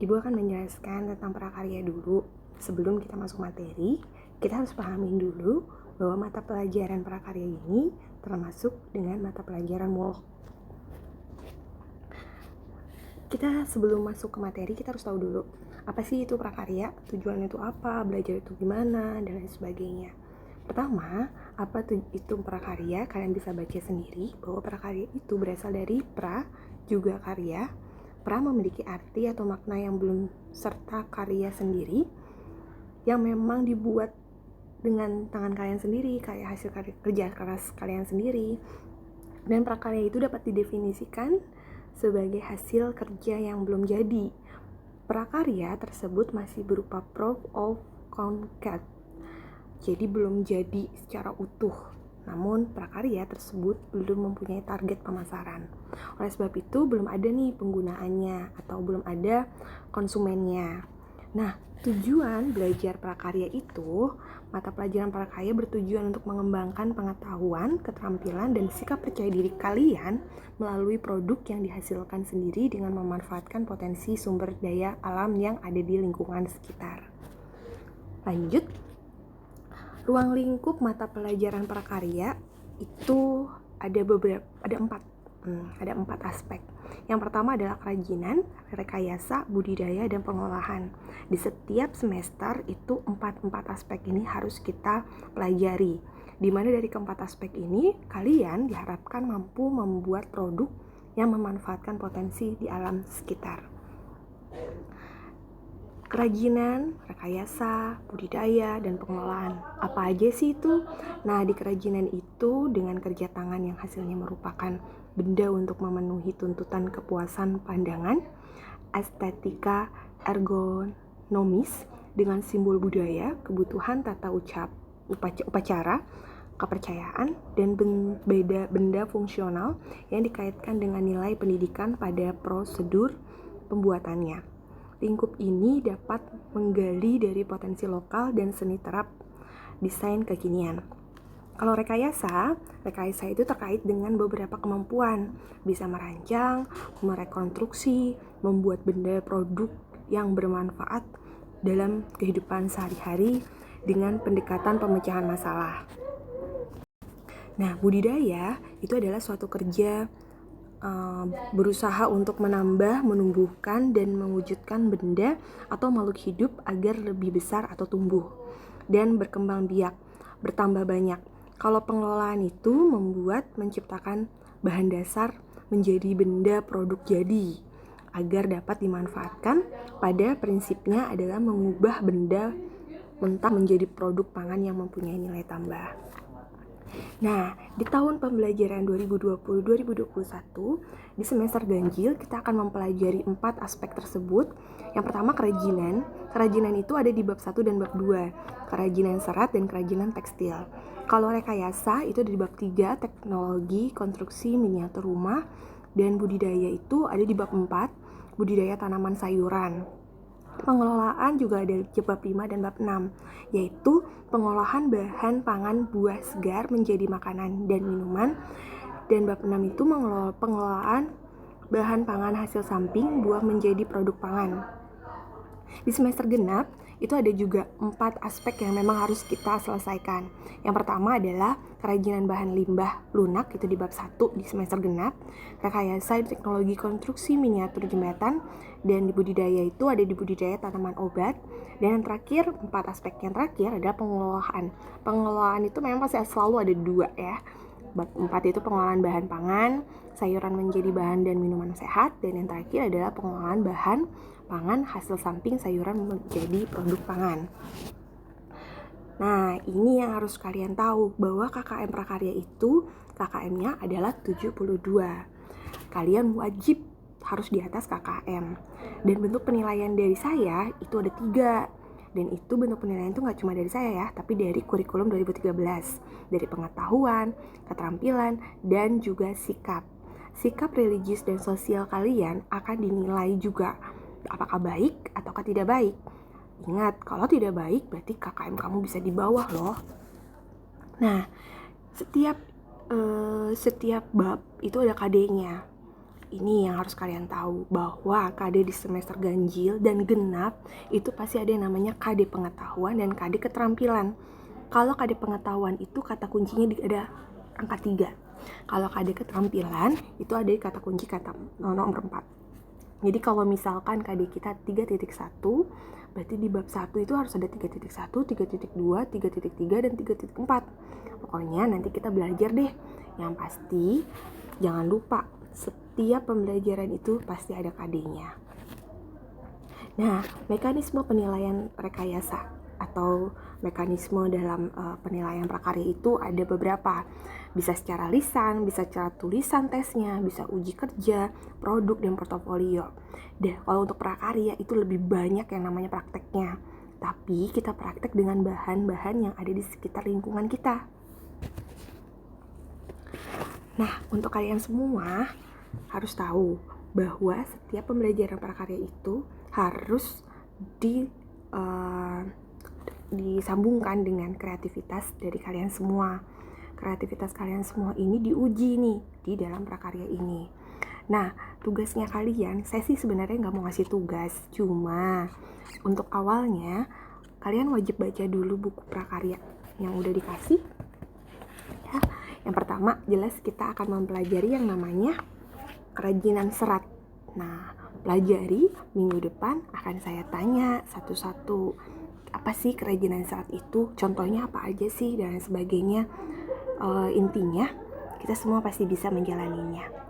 Ibu akan menjelaskan tentang prakarya dulu. Sebelum kita masuk materi, kita harus pahamin dulu bahwa mata pelajaran prakarya ini termasuk dengan mata pelajaran mulk. Kita sebelum masuk ke materi, kita harus tahu dulu apa sih itu prakarya, tujuannya itu apa, belajar itu gimana, dan lain sebagainya. Pertama, apa itu prakarya? Kalian bisa baca sendiri bahwa prakarya itu berasal dari pra juga karya. Pra memiliki arti atau makna yang belum serta karya sendiri yang memang dibuat dengan tangan kalian sendiri, kayak hasil kerja keras kalian sendiri. Dan prakarya itu dapat didefinisikan sebagai hasil kerja yang belum jadi. Prakarya tersebut masih berupa proof of concept, jadi belum jadi secara utuh. Namun prakarya tersebut belum mempunyai target pemasaran. Oleh sebab itu belum ada nih penggunaannya atau belum ada konsumennya. Nah, tujuan belajar prakarya itu, mata pelajaran prakarya bertujuan untuk mengembangkan pengetahuan, keterampilan, dan sikap percaya diri kalian melalui produk yang dihasilkan sendiri dengan memanfaatkan potensi sumber daya alam yang ada di lingkungan sekitar. Lanjut, ruang lingkup mata pelajaran prakarya itu ada empat aspek. Yang pertama adalah kerajinan, rekayasa, budidaya, dan pengolahan. Di setiap semester itu empat aspek ini harus kita pelajari. Di mana dari keempat aspek ini kalian diharapkan mampu membuat produk yang memanfaatkan potensi di alam sekitar. Kerajinan, rekayasa, budidaya, dan pengolahan. Apa aja sih itu? Nah, di kerajinan itu dengan kerja tangan yang hasilnya merupakan benda untuk memenuhi tuntutan kepuasan pandangan, estetika ergonomis dengan simbol budaya, kebutuhan tata upacara, kepercayaan, dan benda fungsional yang dikaitkan dengan nilai pendidikan pada prosedur pembuatannya. Lingkup ini dapat menggali dari potensi lokal dan seni terap desain kekinian. Kalau rekayasa itu terkait dengan beberapa kemampuan, bisa merancang, merekonstruksi, membuat benda produk yang bermanfaat dalam kehidupan sehari-hari dengan pendekatan pemecahan masalah. Nah, budidaya itu adalah suatu kerja berusaha untuk menambah, menumbuhkan, dan mewujudkan benda atau makhluk hidup agar lebih besar atau tumbuh dan berkembang biak, bertambah banyak. Kalau pengelolaan itu menciptakan bahan dasar menjadi benda produk jadi agar dapat dimanfaatkan. Pada prinsipnya adalah mengubah benda mentah menjadi produk pangan yang mempunyai nilai tambah. Nah, di tahun pembelajaran 2020-2021, di semester ganjil kita akan mempelajari 4 aspek tersebut. Yang pertama kerajinan. Kerajinan itu ada di bab 1 dan bab 2, kerajinan serat dan kerajinan tekstil. Kalau rekayasa itu ada di bab 3, teknologi, konstruksi, miniatur rumah, dan budidaya itu ada di bab 4, budidaya tanaman sayuran. Pengelolaan juga ada di bab 5 dan bab 6, yaitu pengolahan bahan pangan buah segar menjadi makanan dan minuman. Dan bab 6 itu pengelolaan bahan pangan hasil samping buah menjadi produk pangan. Di semester genap itu ada juga 4 aspek yang memang harus kita selesaikan. Yang pertama adalah kerajinan bahan limbah lunak, itu di bab 1 di semester genap. Rekayasa teknologi konstruksi miniatur jembatan, dan di budidaya itu ada di budidaya tanaman obat. Dan yang terakhir, 4 aspek yang terakhir adalah pengelolaan. Pengelolaan itu memang pasti selalu ada 2 ya. Bab 4 itu pengolahan bahan pangan, sayuran menjadi bahan dan minuman sehat, dan yang terakhir adalah pengolahan bahan pangan hasil samping sayuran menjadi produk pangan. Nah, ini yang harus kalian tahu bahwa KKM Prakarya itu KKM-nya adalah 72. Kalian wajib harus di atas KKM. Dan bentuk penilaian dari saya itu ada 3. Dan itu bentuk penilaian itu gak cuma dari saya ya, tapi dari kurikulum 2013. Dari pengetahuan, keterampilan, dan juga sikap. Sikap religius dan sosial kalian akan dinilai juga, apakah baik ataukah tidak baik. Ingat, kalau tidak baik berarti KKM kamu bisa di bawah loh. Nah, setiap bab itu ada KD-nya. Ini yang harus kalian tahu, bahwa KD di semester ganjil dan genap itu pasti ada yang namanya KD pengetahuan dan KD keterampilan. Kalau KD pengetahuan itu kata kuncinya ada angka 3. Kalau KD keterampilan itu ada di kata kunci kata nomor 4. Jadi kalau misalkan KD kita 3.1, berarti di bab 1 itu harus ada 3.1, 3.2, 3.3, dan 3.4. Pokoknya nanti kita belajar deh. Yang pasti jangan lupa, setiap pembelajaran itu pasti ada KD-nya. Nah, mekanisme penilaian rekayasa atau mekanisme dalam penilaian prakarya itu ada beberapa. Bisa secara lisan, bisa secara tulisan tesnya, bisa uji kerja, produk, dan portofolio. Dan kalau untuk prakarya itu lebih banyak yang namanya prakteknya. Tapi kita praktek dengan bahan-bahan yang ada di sekitar lingkungan kita. Nah, untuk kalian semua harus tahu bahwa setiap pembelajaran prakarya itu harus disambungkan dengan kreativitas dari kalian semua. Kreativitas kalian semua ini diuji nih di dalam prakarya ini. Nah, tugasnya kalian, saya sih sebenarnya nggak mau ngasih tugas, cuma untuk awalnya kalian wajib baca dulu buku prakarya yang udah dikasih. Ya, yang pertama jelas kita akan mempelajari yang namanya kerajinan serat. Nah, pelajari, minggu depan akan saya tanya satu-satu. Apa sih kerajinan serat itu? Contohnya apa aja sih? Dan sebagainya. Intinya, kita semua pasti bisa menjalaninya.